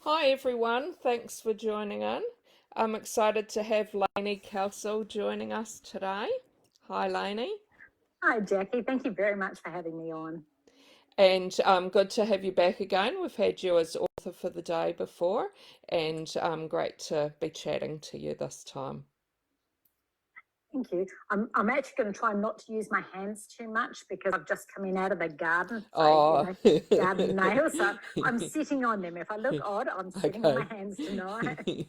Hi everyone, thanks for joining in. I'm excited to have Leonie Kelsall joining us today. Hi Lainey, Hi, Jackie. Thank you very much for having me on. and good to have you back again. We've had you as author for the day before, and great to be chatting to you this time. Thank you. I'm actually going to try not to use my hands too much because I've just come in out of the garden. So, Oh, garden nails. So I'm sitting on them. If I look odd, I'm sitting on my okay. hands tonight.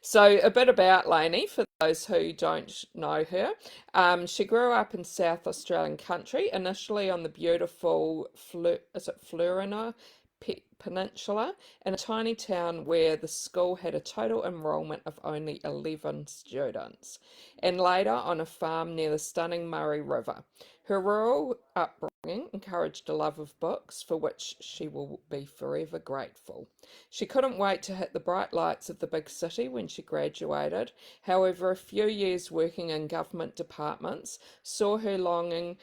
So, a bit about Lainey for those who don't know her. She grew up in South Australian country, initially on the beautiful is it Florina Peninsula, in a tiny town where the school had a total enrolment of only 11 students, and later on a farm near the stunning Murray River. Her rural upbringing encouraged a love of books, for which she will be forever grateful. She couldn't wait to hit the bright lights of the big city when she graduated. However, a few years working in government departments saw her longing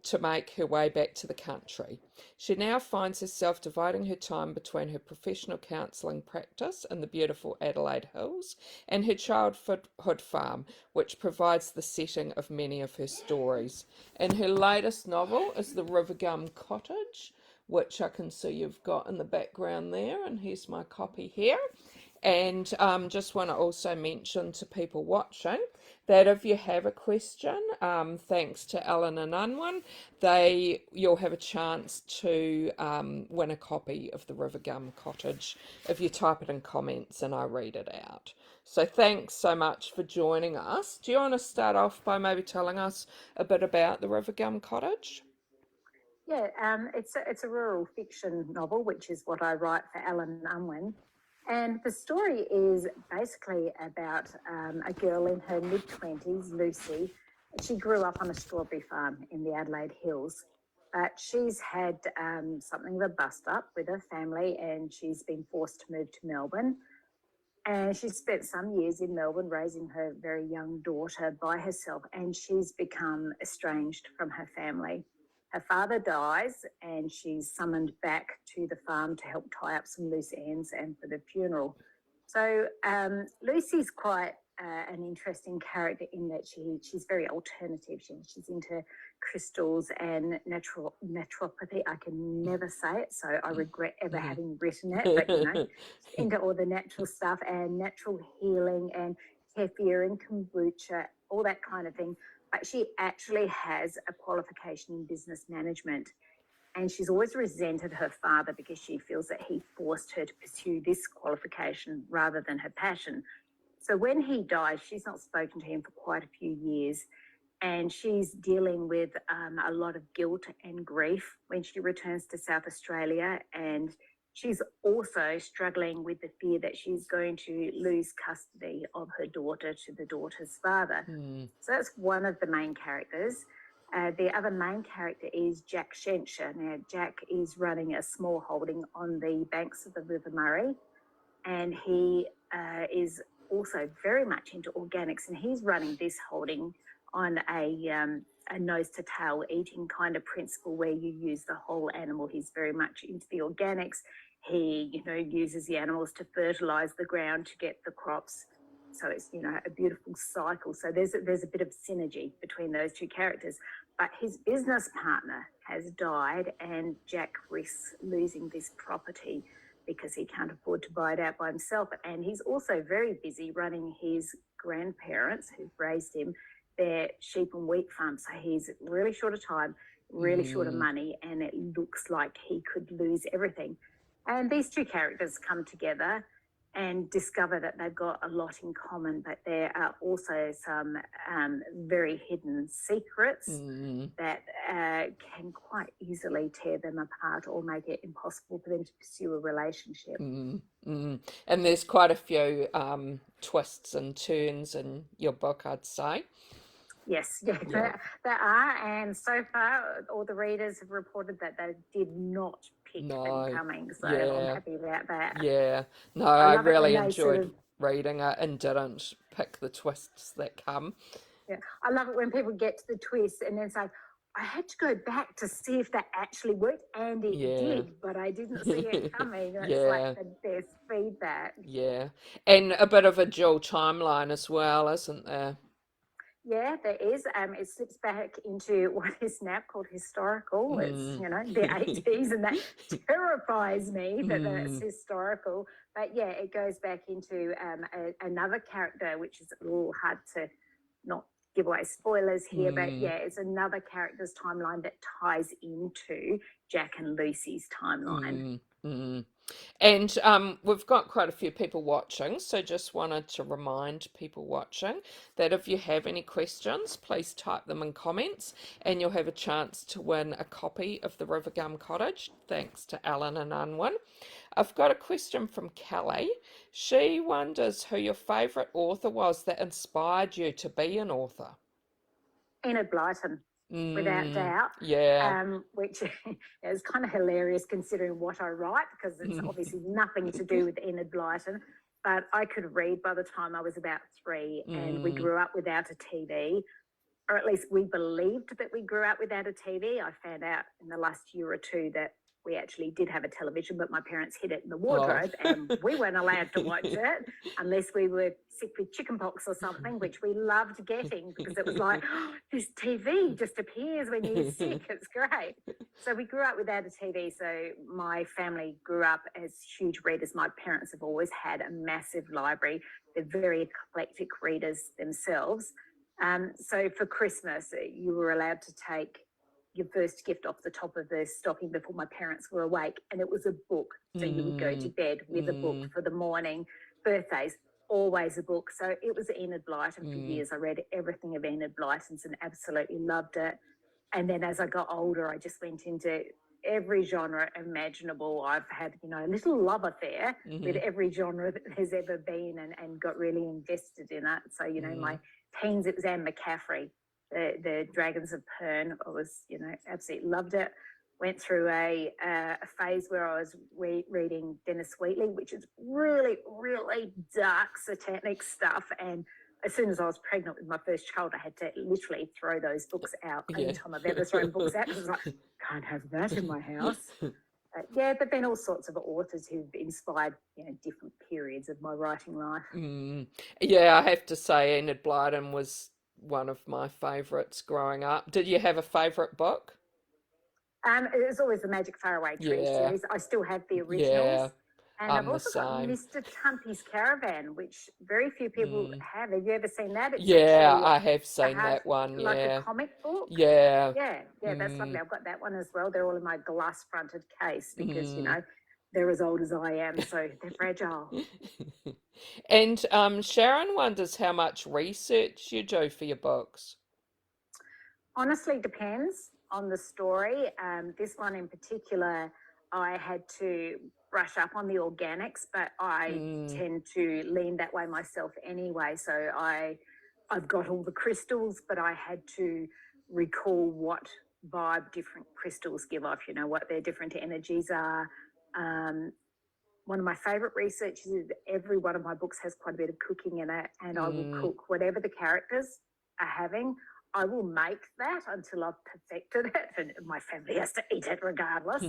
to make her way back to the country. She now finds herself dividing her time between her professional counselling practice in the beautiful Adelaide Hills and her childhood farm, which provides the setting of many of her stories. And her latest novel is The Rivergum Cottage, which I can see you've got in the background there, and here's my copy here. And just want to also mention to people watching that if you have a question, thanks to Ellen and Unwin, you'll have a chance to win a copy of the Rivergum Cottage if you type it in comments and I read it out. So thanks so much for joining us. Do you want to start off by maybe telling us a bit about the Rivergum Cottage? Yeah, it's a rural fiction novel, which is what I write for Alan Unwin. And the story is basically about a girl in her mid-20s, Lucy. She grew up on a strawberry farm in the Adelaide Hills, but she's had something of a bust up with her family and she's been forced to move to Melbourne. And she spent some years in Melbourne raising her very young daughter by herself, and she's become estranged from her family. Her father dies, and she's summoned back to the farm to help tie up some loose ends and for the funeral. So Lucy's quite an interesting character in that she's very alternative. She's into crystals and naturopathy. I can never say it, so I regret ever having written it. But she's into all the natural stuff and natural healing and kefir and kombucha, all that kind of thing. But she actually has a qualification in business management. And she's always resented her father because she feels that he forced her to pursue this qualification rather than her passion. So when he dies, she's not spoken to him for quite a few years. And she's dealing with a lot of guilt and grief when she returns to South Australia. And she's also struggling with the fear that she's going to lose custody of her daughter to the daughter's father. So that's one of the main characters. The other main character is Jack Shencher. Now, Jack is running a small holding on the banks of the River Murray, and he is also very much into organics, and he's running this holding on a nose to tail eating kind of principle where you use the whole animal. He's very much into the organics. He, uses the animals to fertilize the ground to get the crops. So it's, a beautiful cycle. So there's a bit of synergy between those two characters. But his business partner has died, and Jack risks losing this property because he can't afford to buy it out by himself. And he's also very busy running his grandparents who've raised him, their sheep and wheat farm. So he's really short of time, really short of money, and it looks like he could lose everything. And these two characters come together and discover that they've got a lot in common, but there are also some very hidden secrets that can quite easily tear them apart or make it impossible for them to pursue a relationship. And there's quite a few twists and turns in your book, I'd say. Yes, yeah, Yeah. there are. And so far, all the readers have reported that they did not pick them No. coming. So I'm Yeah. happy about that. Yeah. No, I I love it when really they sort enjoyed of, reading it and didn't pick the twists that come. yeah, I love it when people get to the twist and then say, I had to go back to see if that actually worked, and it Yeah. did, but I didn't see it coming. It's like Yeah. the best feedback. Yeah. And a bit of a dual timeline as well, isn't there? Yeah, there is. It slips back into what is now called historical. It's, Mm. the 80s, and that terrifies me that that's Mm. historical. But yeah, it goes back into another character, which is a little hard to not give away spoilers here. But Mm. yeah, it's another character's timeline that ties into Jack and Lucy's timeline. Mm. Mm. And we've got quite a few people watching, so just wanted to remind people watching that if you have any questions, please type them in comments and you'll have a chance to win a copy of The Rivergum Cottage, thanks to Alan and Unwin. I've got a question from Kelly. She wonders who your favourite author was that inspired you to be an author. Enid Blyton, without Mm, doubt, yeah. which is kind of hilarious considering what I write, because it's obviously nothing to do with Enid Blyton. But I could read by the time I was about 3, and we Mm, grew up without a TV, or at least we believed that we grew up without a TV. I found out in the last year or two that we actually did have a television, but my parents hid it in the oh. wardrobe and we weren't allowed to watch it unless we were sick with chickenpox or something, which we loved getting because it was like, oh, this TV just appears when you're sick. It's great. So we grew up without a TV. So my family grew up as huge readers. My parents have always had a massive library. They're very eclectic readers themselves. So for Christmas, you were allowed to take your first gift off the top of the stocking before my parents were awake, and it was a book. So you would go to Mm, bed with a book mm, for the morning. Birthdays, always a book. So it was Enid Blyton for mm. years. I read everything of Enid Blyton's and absolutely loved it. And then as I got older, I just went into every genre imaginable. I've had, a little love affair with Mhm, every genre that there's ever been, and got really invested in it. So, mm, my teens, it was Anne McCaffrey, the Dragons of Pern. I was, absolutely loved it. Went through a phase where I was reading Dennis Wheatley, which is really, really dark, satanic stuff. And as soon as I was pregnant with my first child, I had to literally throw those books out. Only yeah. time I've ever thrown books out, because I was like, can't have that in my house. Yeah, there've been all sorts of authors who've inspired, different periods of my writing life. Mm. Yeah, I have to say Enid Blyton was one of my favourites growing up. Did you have a favourite book? It was always the Magic Faraway Tree Yeah, series. I still have the yeah, originals. And I've I'm the also got same. Mr. Tumpy's Caravan, which very few people Mm. have. Have you ever seen that? It's Yeah, actually I have a seen hard, that one. like a Yeah, comic book. yeah. Yeah, that's lovely. Mm, I've got that one as well. They're all in my glass fronted case because, mm. they're as old as I am, so they're fragile. And Sharon wonders how much research you do for your books. Honestly, depends on the story. This one in particular, I had to brush up on the organics, but I Mm, tend to lean that way myself anyway. So I've got all the crystals, but I had to recall what vibe different crystals give off. What their different energies are. Um, One of my favorite researches is every one of my books has quite a bit of cooking in it, and I will mm, cook whatever the characters are having. I will make that until I've perfected it, and my family has to eat it regardless.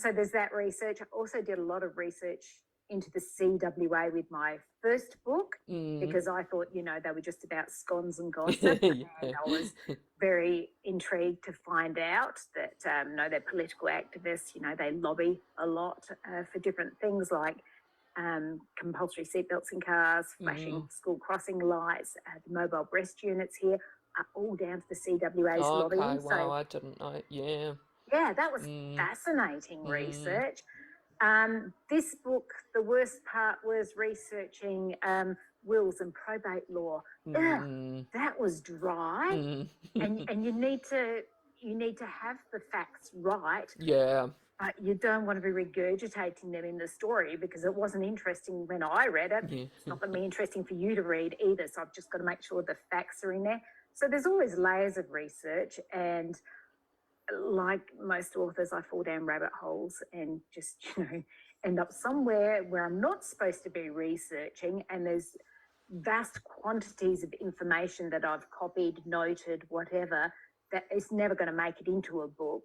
So there's that research. I also did a lot of research into the CWA with my first book, mm. because I thought, they were just about scones and gossip. And I was very intrigued to find out that, no, they're political activists. They lobby a lot for different things like compulsory seatbelts in cars, flashing Mm. school crossing lights, the mobile breast units here are all down to the CWA's Okay, lobbying. wow, So I didn't know. Yeah. yeah, that was Mm, fascinating mm, research. This book, the worst part was researching wills and probate law. Ugh, mm, that was dry, mm. and you need to have the facts right, Yeah. but you don't want to be regurgitating them in the story because it wasn't interesting when I read it. Yeah. It's not going to be interesting for you to read either. So I've just got to make sure the facts are in there. So there's always layers of research, and like most authors, I fall down rabbit holes and just, end up somewhere where I'm not supposed to be researching, and there's vast quantities of information that I've copied, noted, whatever, that is never going to make it into a book,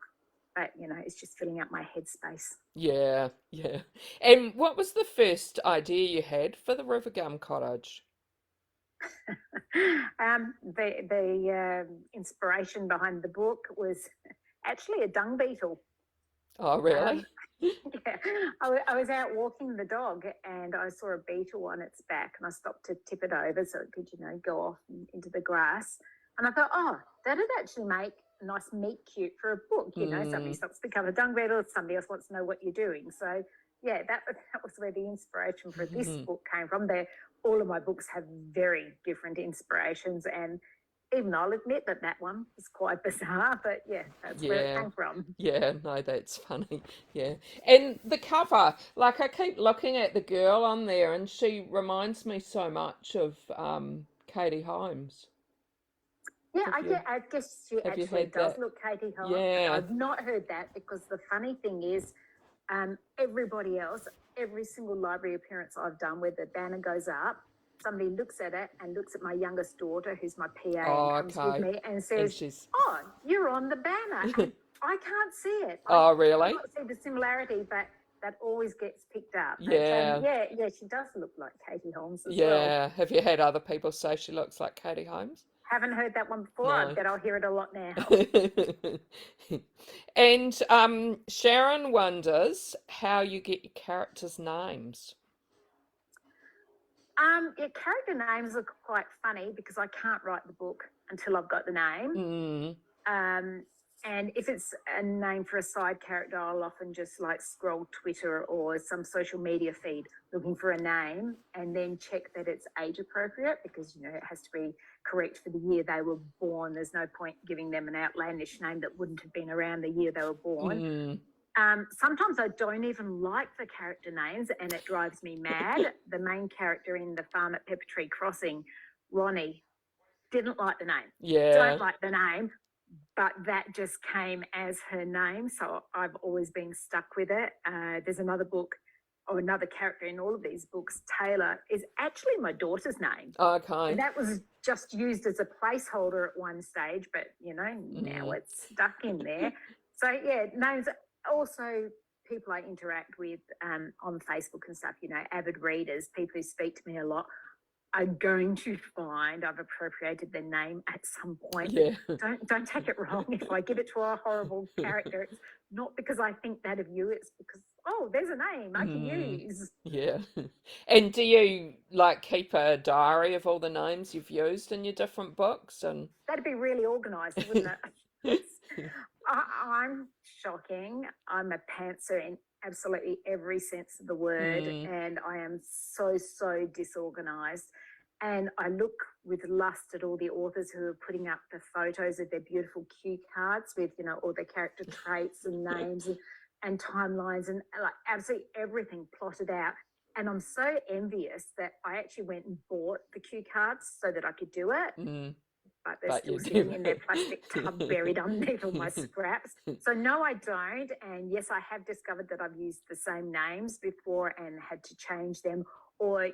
but it's just filling up my headspace. Yeah, yeah. And what was the first idea you had for the Rivergum Cottage? The inspiration behind the book was actually a dung beetle. Oh, really? Um, yeah, I was out walking the dog and I saw a beetle on its back, and I stopped to tip it over so it could, go off into the grass. And I thought, oh, that'd actually make a nice meet cute for a book. Somebody stops to become a dung beetle, somebody else wants to know what you're doing. So yeah, that was where the inspiration for this book came from. All of my books have very different inspirations, and even I'll admit that one is quite bizarre, but yeah, that's where it Yeah. came from. Yeah, no, that's funny. Yeah. And the cover, like I keep looking at the girl on there and she reminds me so much of Katie Holmes. Yeah, Have you I guess she have you actually had does that? look Katie Holmes. Yeah. I've not heard that, because the funny thing is, everybody else, every single library appearance I've done where the banner goes up, somebody looks at it and looks at my youngest daughter, who's my PA and Oh, comes with okay. me, and And says, she's "Oh, you're on the banner," and I can't see it. I Oh, really? cannot see the similarity, but that always gets picked up. But Yeah. yeah, she does look like Katie Holmes as well. Yeah. Have you had other people say she looks like Katie Holmes? Haven't heard that one before. I No. bet I'll hear it a lot now. And Sharon wonders how you get your characters' names. Yeah, character names are quite funny because I can't write the book until I've got the name. Mm. And if it's a name for a side character, I'll often just like scroll Twitter or some social media feed looking for a name, and then check that it's age appropriate, because it has to be correct for the year they were born. There's no point giving them an outlandish name that wouldn't have been around the year they were born. Mm. Sometimes I don't even like the character names, and it drives me mad. The main character in The Farm at Pepper Tree Crossing, Ronnie, didn't like the name. Yeah. Don't like the name, but that just came as her name, so I've always been stuck with it. There's another book, or another character in all of these books, Taylor, is actually my daughter's name. Okay. And that was just used as a placeholder at one stage, but now it's stuck in there. So yeah, names. Also, people I interact with on Facebook and stuff, avid readers, people who speak to me a lot, are going to find I've appropriated their name at some point. Yeah. Don't take it wrong. If I give it to a horrible character, it's not because I think that of you. It's because, oh, there's a name I can use. Yeah. And do you like keep a diary of all the names you've used in your different books and That'd be really organised, wouldn't it? I'm shocking. I'm a pantser in absolutely every sense of the word, and I am so disorganised. And I look with lust at all the authors who are putting up the photos of their beautiful cue cards with, all their character traits and names and timelines and like absolutely everything plotted out. And I'm so envious that I actually went and bought the cue cards so that I could do it, but they're but still you sitting do? in their plastic tub buried underneath all my scraps. So no, I don't. And yes, I have discovered that I've used the same names before and had to change them, or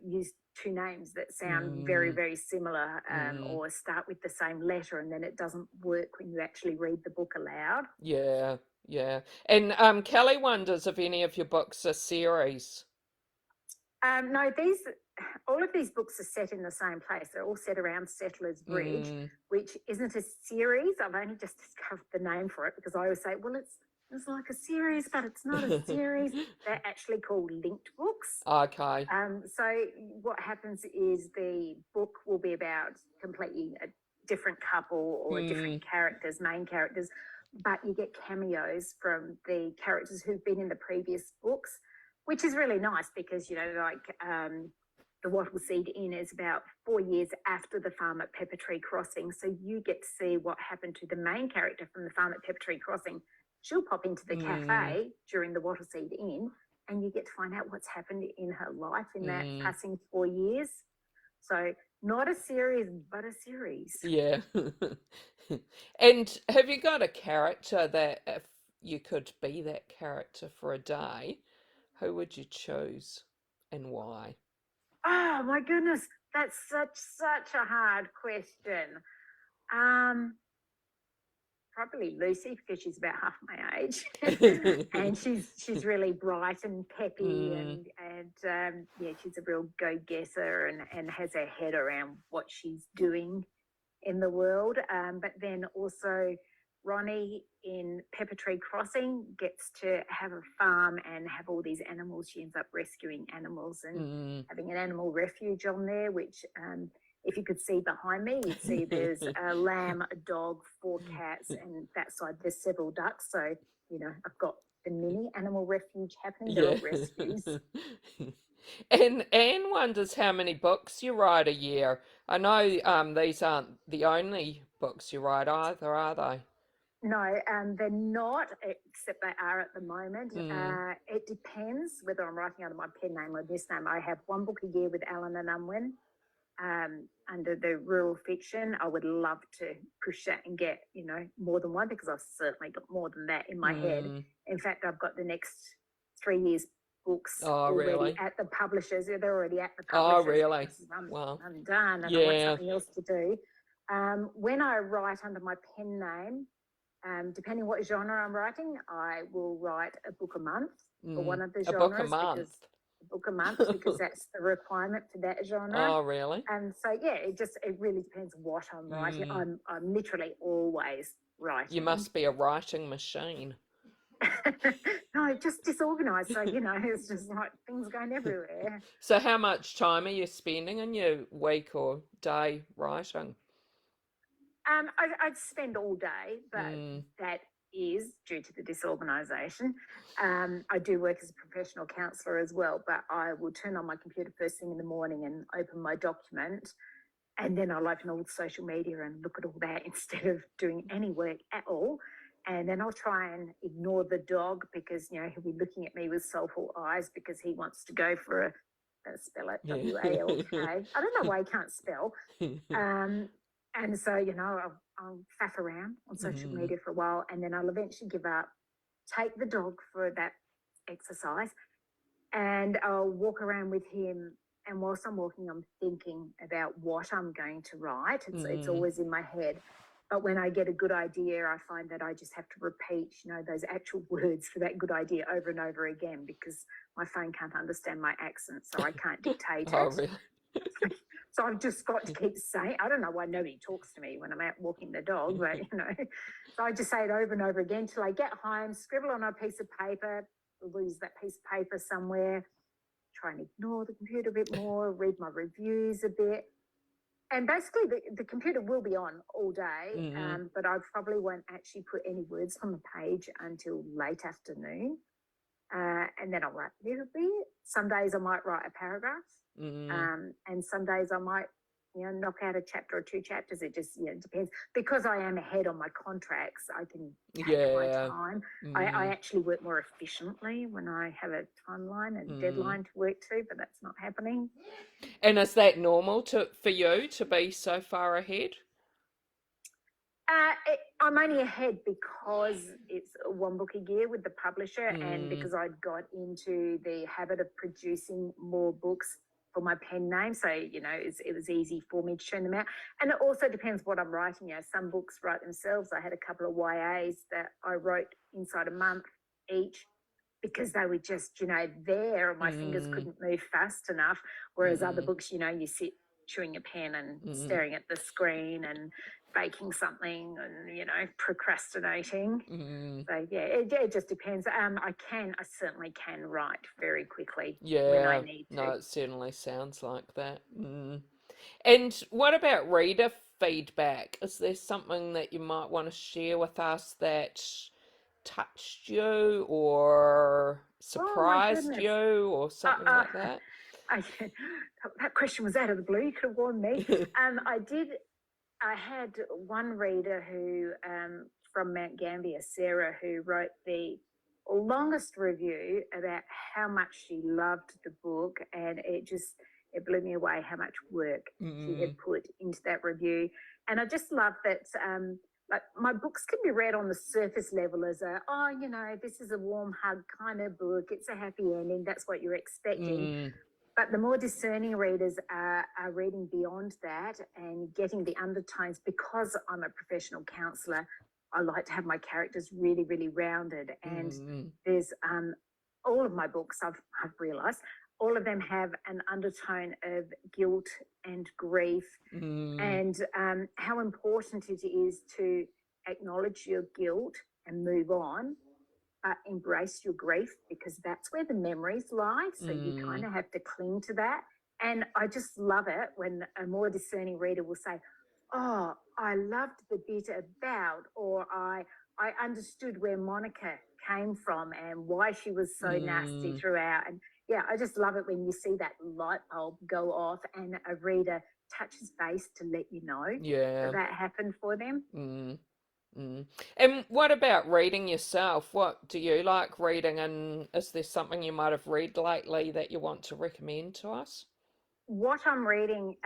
use two names that sound very similar, or start with the same letter, and then it doesn't work when you actually read the book aloud. Yeah, yeah. And Kelly wonders if any of your books are series. No, all of these books are set in the same place. They're all set around Settlers Bridge, which isn't a series. I've only just discovered the name for it, because I always say, well, it's like a series, but it's not a series. They're actually called linked books. Okay. So what happens is the book will be about completely a different couple or different characters, main characters, but you get cameos from the characters who've been in the previous books, which is really nice because, the Wattleseed Inn is about 4 years after The Farm at Pepper Tree Crossing. So you get to see what happened to the main character from The Farm at Pepper Tree Crossing. She'll pop into the cafe during the Wattleseed Inn, and you get to find out what's happened in her life in that passing 4 years. So not a series, but a series. Yeah. And have you got a character that if you could be that character for a day, who would you choose and why? Oh my goodness, that's such a hard question. Um, probably Lucy because she's about half my age, and she's really bright and peppy, Mm, and yeah, she's a real go-getter and has her head around what she's doing in the world. But then also Ronnie in Pepper Tree Crossing gets to have a farm and have all these animals. She ends up rescuing animals and mm. having an animal refuge on there, which if you could see behind me, you'd see there's a lamb, a dog, 4 cats, and that side there's several ducks. So, I've got the mini animal refuge happening. They're Yeah. all rescues. And Anne wonders how many books you write a year. I know these aren't the only books you write either, are they? No, they're not, except they are at the moment. Mm, It depends whether I'm writing under my pen name or this name. I have one book a year with Alan and Unwin under the rural fiction. I would love to push that and get, more than one, because I've certainly got more than that in my head. mm. In fact, I've got the next 3 years books Oh, already really? at the publishers. They're already at the Oh, publishers really? because Well, I'm done and I want yeah. something else to do. When I write under my pen name, depending what genre I'm writing, I will write a book a month for one Mm. of the A book a genres month. because a book a month because that's the requirement for that genre. Oh, really? And so yeah, it really depends what I'm writing. Mm. I'm literally always You writing. must be a writing machine. No, just disorganized. So it's just like things going everywhere. So, how much time are you spending in your week or day writing? I'd spend all day, but Mm, that is due to the disorganisation. I do work as a professional counsellor as well, but I will turn on my computer first thing in the morning and open my document, and then I'll open all the social media and look at all that instead of doing any work at all. And then I'll try and ignore the dog because he'll be looking at me with soulful eyes because he wants to go for spell it yeah. WALK. I don't know why he can't spell. Um, and so, I'll faff around on social Mm, media for a while, and then I'll eventually give up, take the dog for that exercise, and I'll walk around with him. And whilst I'm walking, I'm thinking about what I'm going to write. It's mm. always in my head. But when I get a good idea, I find that I just have to repeat, those actual words for that good idea over and over again because my phone can't understand my accent, so I can't dictate Oh, it. really? So I've just got to keep saying, I don't know why nobody talks to me when I'm out walking the dog, but so I just say it over and over again till I get home, scribble on a piece of paper, lose that piece of paper somewhere, try and ignore the computer a bit more, read my reviews a bit. And basically the computer will be on all day, Mm, but I probably won't actually put any words on the page until late afternoon. And then I'll write a little bit. Some days I might write a paragraph, mm. and some days I might, knock out a chapter or 2 chapters. It just, depends. Because I am ahead on my contracts, I can take my Yeah. time. I Mm, actually work more efficiently when I have a timeline and mm. deadline to work to, but that's not happening. And is that normal for you to be so far ahead? I'm only ahead because it's one book a year with the publisher, and Mm, because I'd got into the habit of producing more books for my pen name. So, it was easy for me to churn them out. And it also depends what I'm writing. Some books write themselves. I had a couple of YAs that I wrote inside a month each because they were just, there and my fingers mm, couldn't move fast enough. Whereas other mm, books, you sit chewing a pen and mm, staring at the screen and baking something and, procrastinating. mm. So, yeah, it just depends. I certainly can write very quickly when I Yeah. need No, to. it certainly sounds like that. Mm. And what about reader feedback? Is there something that you might want to share with us that touched you or Oh, my surprised goodness. you or Uh, something uh, like that? I, that question was out of the blue. You could have warned me. I had one reader who, from Mount Gambier, Sarah, who wrote the longest review about how much she loved the book, and it blew me away how much work she had Mm, put into that review. And I just love that. Like my books can be read on the surface level as this is a warm hug kind of book. It's a happy ending. That's what you're expecting. mm, But the more discerning readers are reading beyond that and getting the undertones because I'm a professional counsellor. I like to have my characters really, really rounded. And Mm, there's all of my books, I've realised, all of them have an undertone of guilt and grief, mm, and how important it is to acknowledge your guilt and move on, but embrace your grief, because that's where the memories lie. So you kind mm, of have to cling to that. And I just love it when a more discerning reader will say, "Oh, I loved the bit about," or I understood where Monica came from and why she was so nasty mm. throughout. And yeah, I just love it when you see that light bulb go off and a reader touches base to let you know that Yeah. that happened for them. Mm, mm. And what about reading yourself? What do you like reading, and is there something you might have read lately that you want to recommend to us? What I'm reading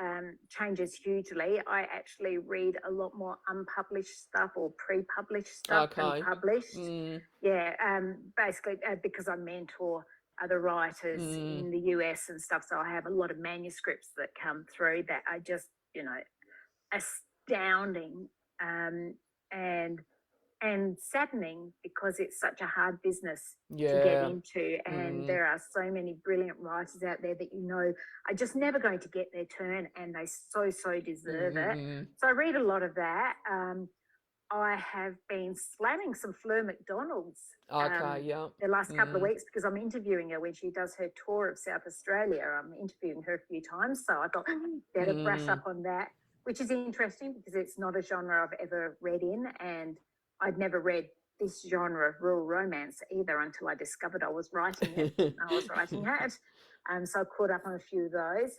changes hugely. I actually read a lot more unpublished stuff or pre-published stuff than Okay. published. Mm, Yeah, basically because I mentor other writers mm, in the US and stuff, so I have a lot of manuscripts that come through that are just, astounding, um, and saddening, because it's such a hard business to get yeah. into, and Mm, there are so many brilliant writers out there that are just never going to get their turn, and they so deserve it. mm, So I read a lot of that. I have been slamming some Fleur McDonald's okay, yeah. the last couple of Mm, weeks, because I'm interviewing her when she does her tour of South Australia. I'm interviewing her a few times, so I thought better brush mm, up on that, which is interesting because it's not a genre I've ever read in, and I'd never read this genre of rural romance either until I discovered I was writing it. I was writing it, so I caught up on a few of those.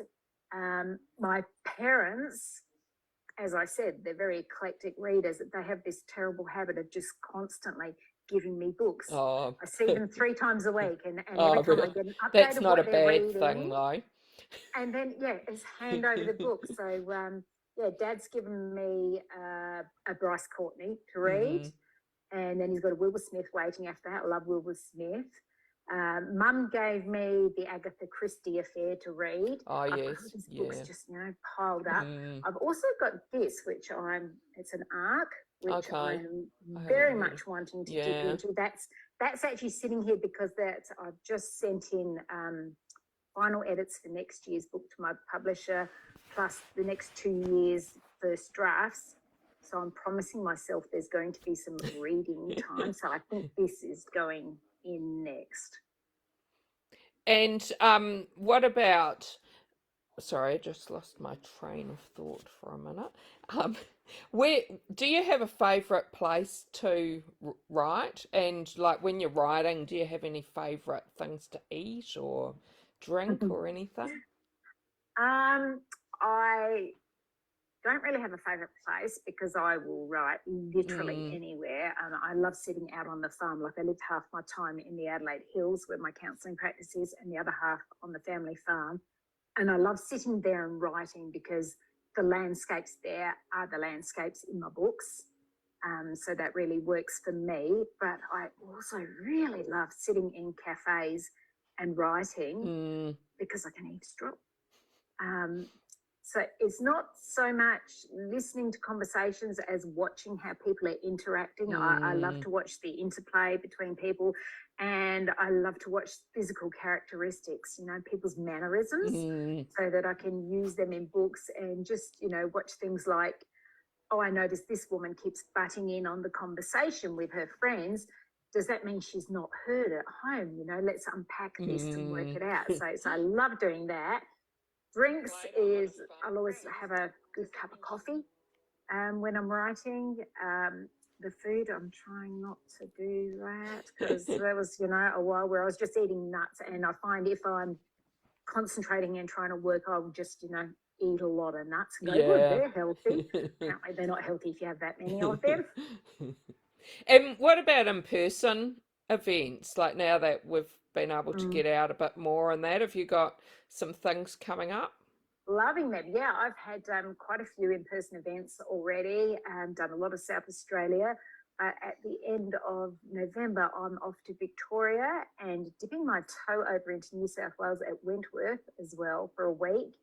My parents, as I said, they're very eclectic readers. They have this terrible habit of just constantly giving me books. oh, I see them 3 times a week, and every oh, time I really? get an update That's of not a what they're bad thing, reading, though. and then yeah, it's hand over the book. So yeah, Dad's given me a Bryce Courtney to read, Mm, and then he's got a Wilbur Smith waiting after that. I love Wilbur Smith. Mum gave me the Agatha Christie affair to read. oh, I've got all yes, these books yeah. just piled up. Mm, I've also got this, which it's an arc, which okay. I'm I haven't very heard of. much wanting to dip Yeah. into. That's actually sitting here because I've just sent in final edits for next year's book to my publisher, plus the next 2 years first drafts. So I'm promising myself there's going to be some reading time. So I think this is going in next. And what about? Sorry, I just lost my train of thought for a minute. Um, where do you have a favourite place to write? And like when you're writing, do you have any favourite things to eat or drink or anything? I don't really have a favourite place because I will write literally Mm, anywhere. I love sitting out on the farm. Like I lived half my time in the Adelaide Hills where my counselling practice is, and the other half on the family farm. And I love sitting there and writing because the landscapes there are the landscapes in my books. So that really works for me. But I also really love sitting in cafes and writing mm, because I can eavesdrop. Um, so it's not so much listening to conversations as watching how people are interacting. I love mm, to watch the interplay between people, and I love to watch physical characteristics, people's mannerisms, mm, so that I can use them in books and just, watch things like, oh, I noticed this woman keeps butting in on the conversation with her friends. Does that mean she's not heard at home? Let's unpack this and work mm. it out. So I love doing that. Drinks is I'll always have a good cup of coffee when I'm writing. The food, I'm trying not to do that because there was, a while where I was just eating nuts, and I find if I'm concentrating and trying to work, I'll just, eat a lot of nuts and go, good, Yeah. they're healthy. Apparently, they're not healthy if you have that many of them. And what about in-person events? Like now that we've been able to Mm. get out a bit more and that, have you got some things coming up? Loving them. Yeah, I've had quite a few in-person events already, done a lot of South Australia. At the end of November, I'm off to Victoria and dipping my toe over into New South Wales at Wentworth as well for a week.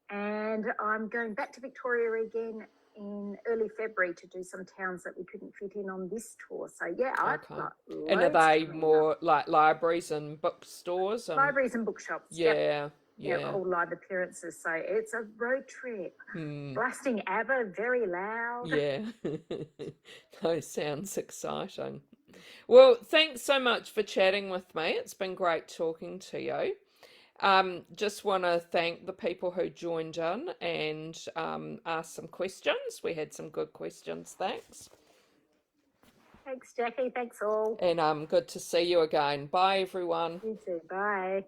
And I'm going back to Victoria again in early February to do some towns that we couldn't fit in on this tour. So yeah, I've Okay. got And are loads they coming up. more like libraries and bookstores and Libraries and bookshops. Yep. yeah, Yeah, yeah. all live appearances. So it's a road trip. Hmm. Blasting ABBA very loud. Yeah. That sounds exciting. Well, thanks so much for chatting with me. It's been great talking to you. Just want to thank the people who joined in and asked some questions. We had some good questions. Thanks. Thanks, Jackie. Thanks all. And good to see you again. Bye, everyone. You too. Bye.